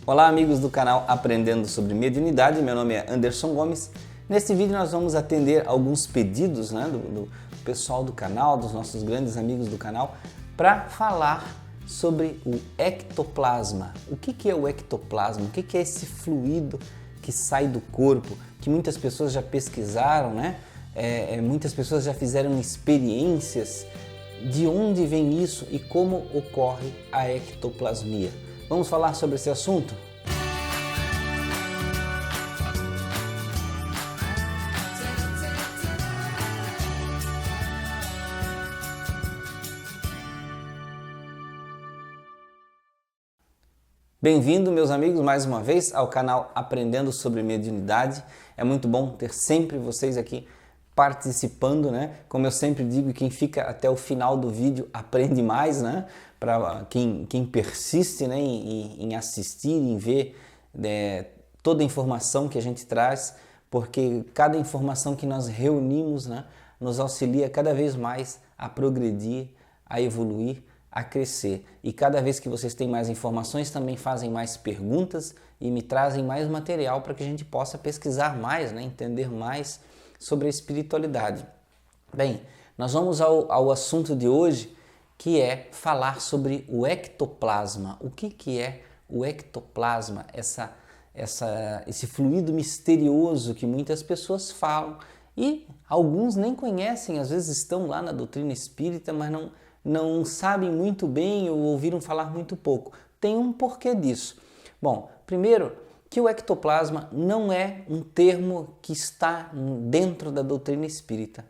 Olá amigos do canal Aprendendo sobre Mediunidade, meu nome é Anderson Gomes. Neste vídeo nós vamos atender alguns pedidos do pessoal do canal, dos nossos grandes amigos do canal, para falar sobre o ectoplasma. O que é o ectoplasma? O que é esse fluido que sai do corpo, que muitas pessoas já pesquisaram, muitas pessoas já fizeram experiências. De onde vem isso e como ocorre a ectoplasmia? Vamos falar sobre esse assunto? Bem-vindo, meus amigos, mais uma vez ao canal Aprendendo sobre Mediunidade. É muito bom ter sempre vocês aqui participando, Como eu sempre digo, quem fica até o final do vídeo aprende mais, Para quem persiste, em assistir, em ver toda a informação que a gente traz, porque cada informação que nós reunimos, nos auxilia cada vez mais a progredir, a evoluir, a crescer. E cada vez que vocês têm mais informações, também fazem mais perguntas e me trazem mais material para que a gente possa pesquisar mais, entender mais sobre a espiritualidade. Bem, nós vamos ao assunto de hoje, que é falar sobre o ectoplasma. O que é o ectoplasma? Esse fluido misterioso que muitas pessoas falam e alguns nem conhecem, às vezes estão lá na doutrina espírita, mas não sabem muito bem ou ouviram falar muito pouco. Tem um porquê disso. Bom, primeiro, que o ectoplasma não é um termo que está dentro da doutrina espírita,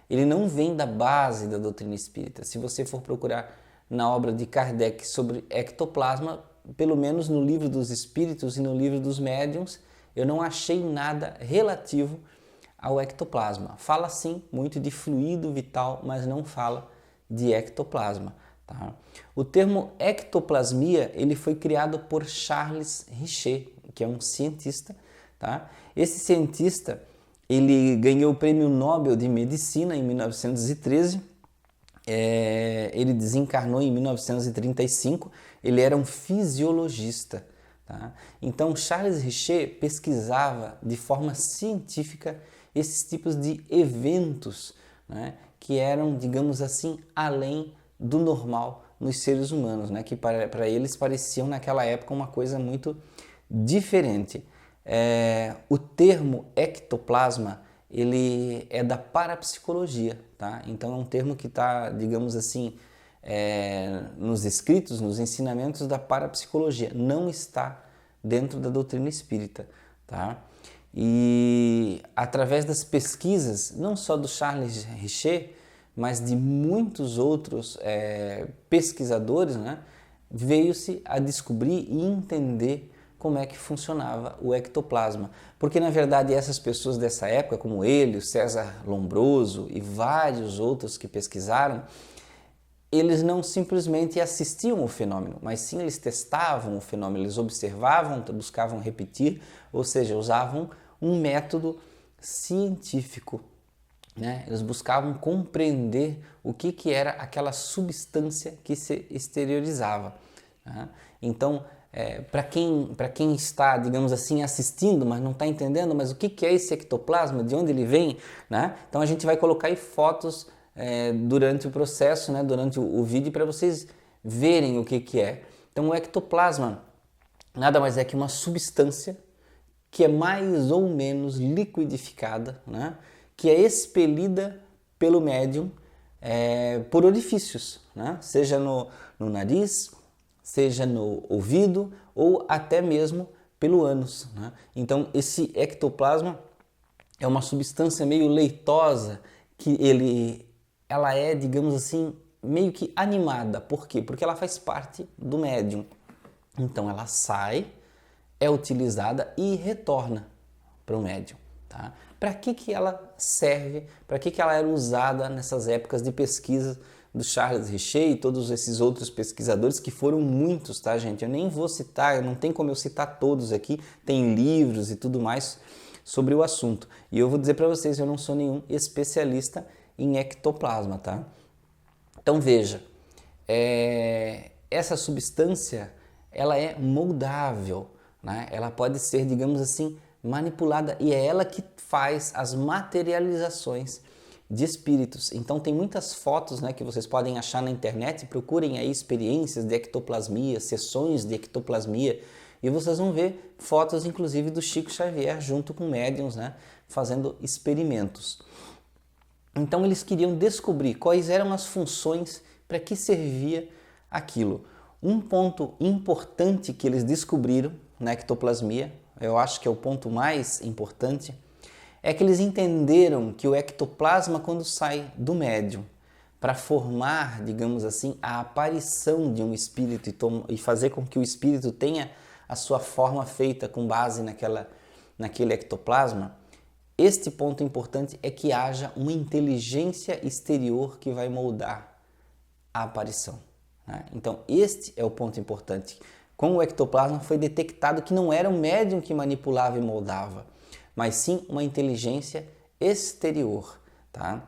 Ele não vem da base da doutrina espírita. Se você for procurar na obra de Kardec sobre ectoplasma, pelo menos no Livro dos Espíritos e no Livro dos Médiuns, eu não achei nada relativo ao ectoplasma. Fala sim muito de fluido vital, mas não fala de ectoplasma. Tá? O termo ectoplasmia ele foi criado por Charles Richet, que é um cientista. Tá? Esse cientista ele ganhou o Prêmio Nobel de Medicina em 1913, ele desencarnou em 1935, ele era um fisiologista. Tá? Então Charles Richet pesquisava de forma científica esses tipos de eventos, que eram, digamos assim, além do normal nos seres humanos, que para eles pareciam naquela época uma coisa muito diferente. O termo ectoplasma ele é da parapsicologia, tá? Então é um termo que está, digamos assim, nos escritos, nos ensinamentos da parapsicologia, não está dentro da doutrina espírita, tá? E através das pesquisas, não só do Charles Richet, mas de muitos outros pesquisadores, veio-se a descobrir e entender como é que funcionava o ectoplasma. Porque, na verdade, essas pessoas dessa época, como ele, o César Lombroso e vários outros que pesquisaram, eles não simplesmente assistiam o fenômeno, mas sim eles testavam o fenômeno, eles observavam, buscavam repetir, ou seja, usavam um método científico. Eles buscavam compreender o que era aquela substância que se exteriorizava. Então, para quem está, digamos assim, assistindo, mas não está entendendo, mas o que é esse ectoplasma, de onde ele vem, Então a gente vai colocar aí fotos durante o processo, durante o vídeo, para vocês verem o que é. Então o ectoplasma nada mais é que uma substância que é mais ou menos liquidificada, que é expelida pelo médium por orifícios, seja no nariz, seja no ouvido ou até mesmo pelo ânus. Então esse ectoplasma é uma substância meio leitosa que ela é, digamos assim, meio que animada. Por quê? Porque ela faz parte do médium. Então ela sai, é utilizada e retorna para o médium. Tá? Para que ela serve? Para que ela era usada nessas épocas de pesquisa do Charles Richet e todos esses outros pesquisadores, que foram muitos, tá, gente? Eu nem vou citar, não tem como eu citar todos aqui, tem livros e tudo mais sobre o assunto. E eu vou dizer para vocês, eu não sou nenhum especialista em ectoplasma, tá? Então veja, essa substância ela é moldável, né? Ela pode ser, digamos assim, manipulada e é ela que faz as materializações de espíritos. Então tem muitas fotos, né, que vocês podem achar na internet, procurem aí experiências de ectoplasmia, sessões de ectoplasmia, e vocês vão ver fotos inclusive do Chico Xavier junto com médiuns, né, fazendo experimentos. Então eles queriam descobrir quais eram as funções, para que servia aquilo. Um ponto importante que eles descobriram na ectoplasmia, eu acho que é o ponto mais importante, é que eles entenderam que o ectoplasma, quando sai do médium para formar, digamos assim, a aparição de um espírito e fazer com que o espírito tenha a sua forma feita com base naquele ectoplasma, este ponto importante é que haja uma inteligência exterior que vai moldar a aparição, né? Então, este é o ponto importante. Com o ectoplasma foi detectado que não era o médium que manipulava e moldava, mas sim uma inteligência exterior, tá?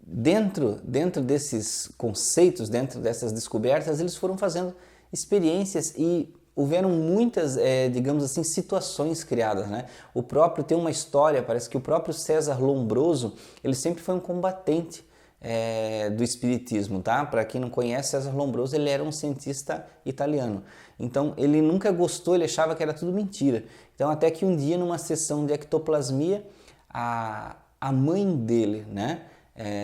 Dentro desses conceitos, dentro dessas descobertas, eles foram fazendo experiências e houveram muitas, digamos assim, situações criadas, né? O próprio, tem uma história, parece que o próprio César Lombroso, ele sempre foi um combatente do espiritismo, tá? Para quem não conhece, César Lombroso, ele era um cientista italiano. Então, ele nunca gostou, ele achava que era tudo mentira. Então, até que um dia, numa sessão de ectoplasmia, a mãe dele, né,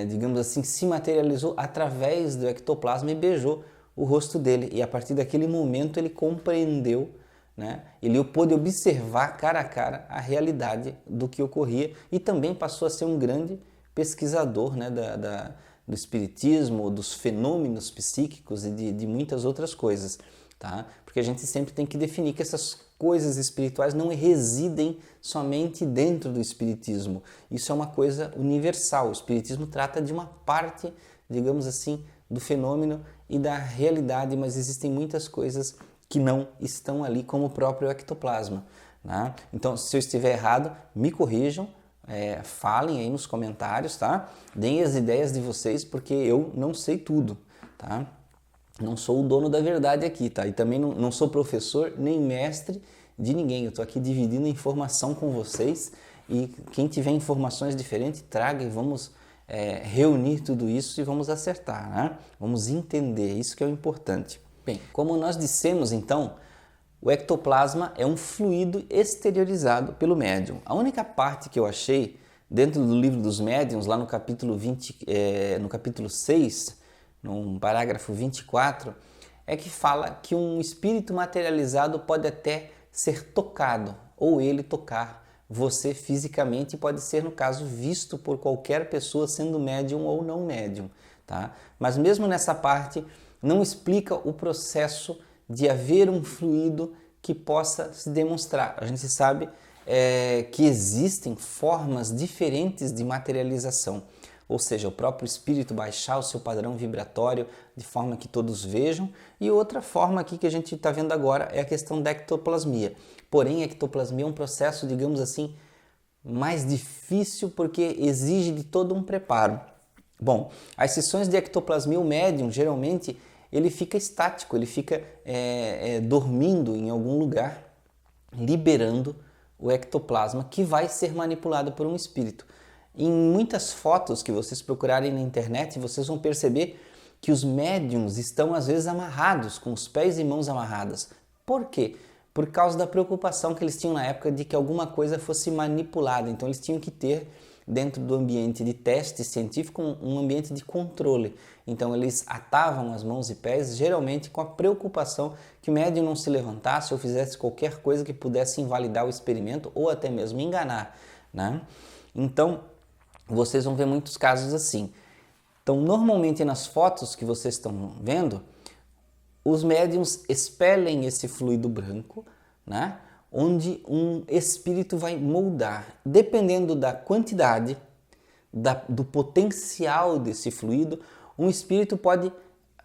digamos assim, se materializou através do ectoplasma e beijou o rosto dele. E a partir daquele momento, ele compreendeu, né, ele pôde observar cara a cara a realidade do que ocorria e também passou a ser um grande pesquisador, né, do espiritismo, dos fenômenos psíquicos e de muitas outras coisas, tá? Porque a gente sempre tem que definir que essas coisas espirituais não residem somente dentro do espiritismo. Isso é uma coisa universal. O espiritismo trata de uma parte, digamos assim, do fenômeno e da realidade, mas existem muitas coisas que não estão ali, como o próprio ectoplasma, né? Então, se eu estiver errado, me corrijam, falem aí nos comentários, tá? Deem as ideias de vocês, porque eu não sei tudo, tá? Não sou o dono da verdade aqui, tá? E também não sou professor nem mestre de ninguém. Eu estou aqui dividindo informação com vocês e quem tiver informações diferentes, traga e vamos reunir tudo isso e vamos acertar, né? Vamos entender, isso que é o importante. Bem, como nós dissemos então, o ectoplasma é um fluido exteriorizado pelo médium. A única parte que eu achei dentro do livro dos médiuns, lá no capítulo 6, no parágrafo 24, é que fala que um espírito materializado pode até ser tocado, ou ele tocar você fisicamente, pode ser, no caso, visto por qualquer pessoa, sendo médium ou não médium, tá? Mas mesmo nessa parte, não explica o processo de haver um fluido que possa se demonstrar. A gente sabe que existem formas diferentes de materialização, ou seja, o próprio espírito baixar o seu padrão vibratório de forma que todos vejam, e outra forma aqui que a gente está vendo agora é a questão da ectoplasmia. Porém, a ectoplasmia é um processo, digamos assim, mais difícil porque exige de todo um preparo. Bom, as sessões de ectoplasmia, o médium, geralmente, ele fica estático, ele fica dormindo em algum lugar, liberando o ectoplasma que vai ser manipulado por um espírito. Em muitas fotos que vocês procurarem na internet, vocês vão perceber que os médiums estão às vezes amarrados, com os pés e mãos amarradas. Por quê? Por causa da preocupação que eles tinham na época de que alguma coisa fosse manipulada. Então eles tinham que ter, dentro do ambiente de teste científico, um ambiente de controle. Então eles atavam as mãos e pés, geralmente com a preocupação que o médium não se levantasse ou fizesse qualquer coisa que pudesse invalidar o experimento ou até mesmo enganar, né? Então, vocês vão ver muitos casos assim. Então, normalmente nas fotos que vocês estão vendo, os médiums expelem esse fluido branco, né? Onde um espírito vai moldar. Dependendo da quantidade, do potencial desse fluido, um espírito pode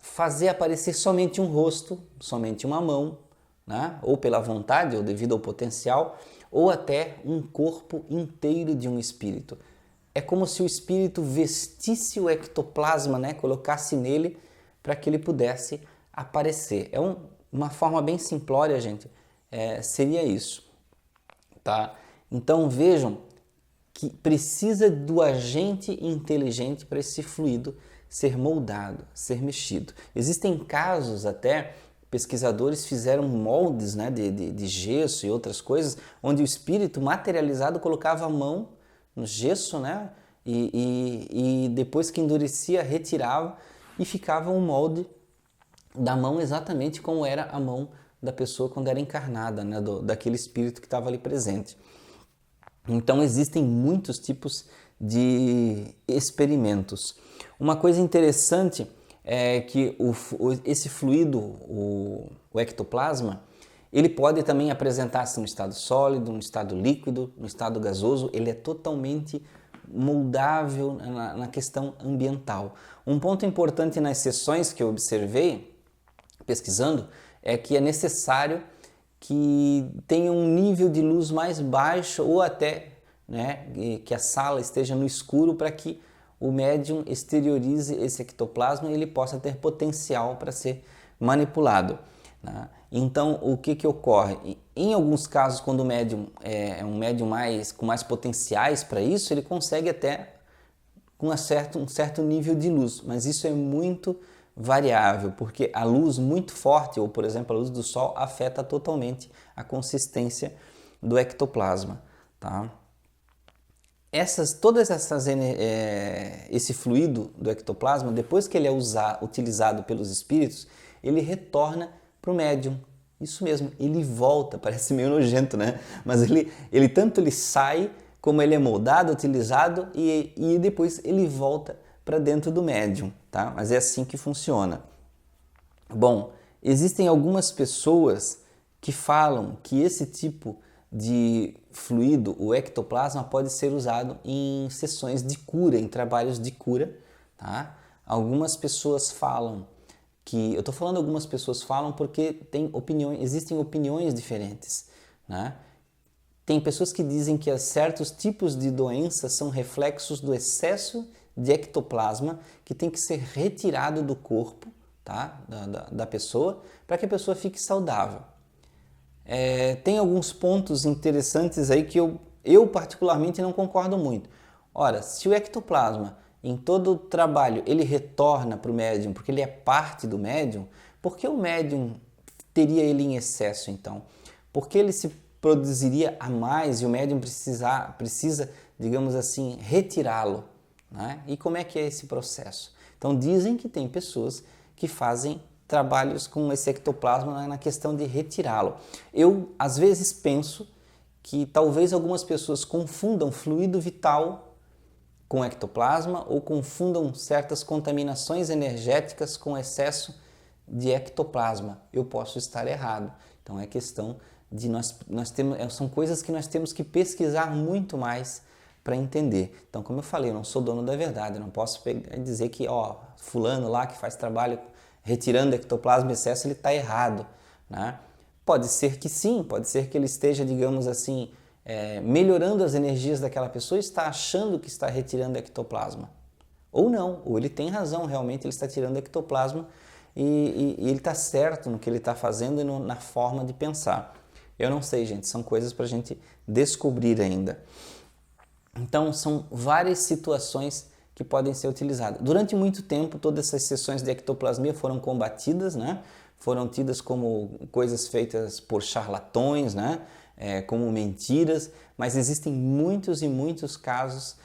fazer aparecer somente um rosto, somente uma mão, né? Ou pela vontade, ou devido ao potencial, ou até um corpo inteiro de um espírito. É como se o espírito vestisse o ectoplasma, né? Colocasse nele para que ele pudesse aparecer. Uma forma bem simplória, gente, seria isso, tá? Então vejam que precisa do agente inteligente para esse fluido ser moldado, ser mexido. Existem casos até, pesquisadores fizeram moldes, né, de gesso e outras coisas, onde o espírito materializado colocava a mão no gesso, né, e depois que endurecia, retirava e ficava um molde da mão exatamente como era a mão da pessoa quando era encarnada, né, daquele espírito que estava ali presente. Então existem muitos tipos de experimentos. Uma coisa interessante é que esse fluido, o ectoplasma, ele pode também apresentar-se no estado sólido, no estado líquido, no estado gasoso. Ele é totalmente moldável na questão ambiental. Um ponto importante nas sessões que eu observei, pesquisando, é que é necessário que tenha um nível de luz mais baixo ou até, né, que a sala esteja no escuro para que o médium exteriorize esse ectoplasma e ele possa ter potencial para ser manipulado, né? Então, o que ocorre? Em alguns casos, quando o médium é um médium com mais potenciais para isso, ele consegue até com um certo nível de luz, mas isso é muito variável, porque a luz muito forte, ou por exemplo a luz do sol, afeta totalmente a consistência do ectoplasma, tá? Esse fluido do ectoplasma, depois que ele é utilizado pelos espíritos, ele retorna para o médium. Isso mesmo, ele volta, parece meio nojento, né? Mas tanto ele sai, como ele é moldado, utilizado e depois ele volta para dentro do médium, tá? Mas é assim que funciona. Bom, existem algumas pessoas que falam que esse tipo de fluido, o ectoplasma, pode ser usado em sessões de cura, em trabalhos de cura, tá? Algumas pessoas falam que... Eu estou falando algumas pessoas falam porque existem opiniões diferentes, né? Tem pessoas que dizem que certos tipos de doenças são reflexos do excesso de ectoplasma que tem que ser retirado do corpo, tá? da pessoa, para que a pessoa fique saudável. Tem alguns pontos interessantes aí que eu particularmente não concordo muito. Ora, se o ectoplasma em todo o trabalho ele retorna para o médium, porque ele é parte do médium, por que o médium teria ele em excesso então? Por que ele se produziria a mais e o médium precisa, digamos assim, retirá-lo, né? E como é que é esse processo? Então dizem que tem pessoas que fazem trabalhos com esse ectoplasma na questão de retirá-lo. Eu, às vezes, penso que talvez algumas pessoas confundam fluido vital com ectoplasma ou confundam certas contaminações energéticas com excesso de ectoplasma. Eu posso estar errado. Então é questão de são coisas que nós temos que pesquisar muito mais para entender. Então, como eu falei, eu não sou dono da verdade, eu não posso dizer que fulano lá que faz trabalho retirando ectoplasma excesso, ele está errado, né? Pode ser que sim, pode ser que ele esteja, digamos assim, melhorando as energias daquela pessoa e está achando que está retirando ectoplasma. Ou não, ou ele tem razão, realmente ele está tirando ectoplasma e ele está certo no que ele está fazendo e na forma de pensar. Eu não sei, gente, são coisas para a gente descobrir ainda. Então, são várias situações que podem ser utilizadas. Durante muito tempo, todas essas sessões de ectoplasmia foram combatidas, né? Foram tidas como coisas feitas por charlatões, né? Como mentiras, mas existem muitos e muitos casos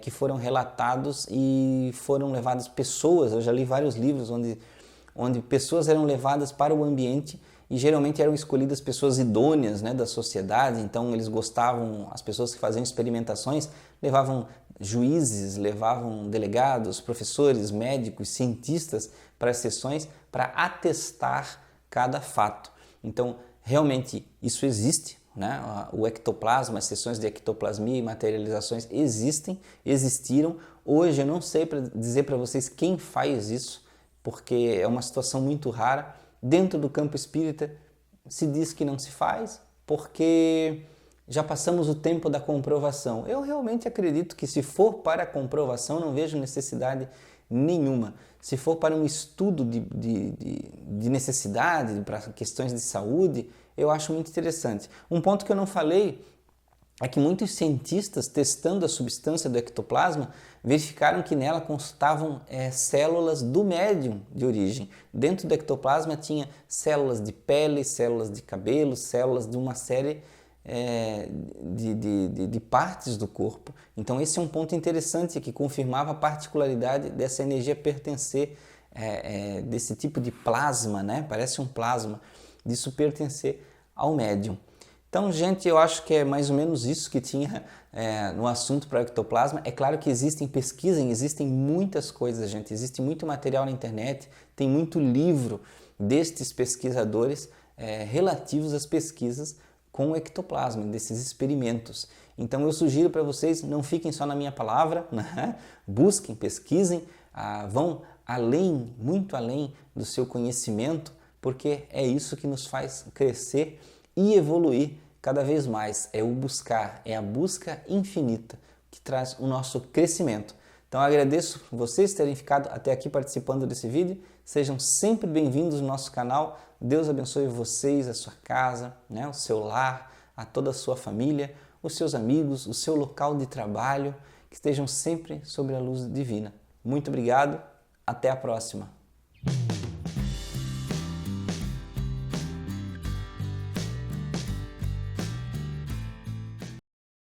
que foram relatados e foram levadas pessoas. Eu já li vários livros onde pessoas eram levadas para o ambiente e geralmente eram escolhidas pessoas idôneas, né, da sociedade. Então eles gostavam, as pessoas que faziam experimentações levavam juízes, levavam delegados, professores, médicos, cientistas para as sessões para atestar cada fato. Então realmente isso existe, né? O ectoplasma, as sessões de ectoplasmia e materializações existiram. Hoje eu não sei dizer para vocês quem faz isso, porque é uma situação muito rara. Dentro do campo espírita se diz que não se faz, porque já passamos o tempo da comprovação. Eu realmente acredito que se for para a comprovação, não vejo necessidade nenhuma. Se for para um estudo de necessidade, para questões de saúde, eu acho muito interessante. Um ponto que eu não falei é que muitos cientistas, testando a substância do ectoplasma, verificaram que nela constavam células do médium de origem. Dentro do ectoplasma tinha células de pele, células de cabelo, células de uma série de partes do corpo. Então esse é um ponto interessante que confirmava a particularidade dessa energia pertencer, desse tipo de plasma, né? Parece um plasma, disso pertencer ao médium. Então, gente, eu acho que é mais ou menos isso que tinha no assunto para o ectoplasma. É claro que existem pesquisas, existem muitas coisas, gente. Existe muito material na internet, tem muito livro destes pesquisadores relativos às pesquisas com o ectoplasma, desses experimentos. Então, eu sugiro para vocês, não fiquem só na minha palavra, né? Busquem, pesquisem, vão além, muito além do seu conhecimento, porque é isso que nos faz crescer e evoluir cada vez mais. É o buscar, é a busca infinita que traz o nosso crescimento. Então eu agradeço vocês terem ficado até aqui participando desse vídeo. Sejam sempre bem-vindos no nosso canal. Deus abençoe vocês, a sua casa, né, o seu lar, a toda a sua família, os seus amigos, o seu local de trabalho, que estejam sempre sob a luz divina. Muito obrigado, até a próxima.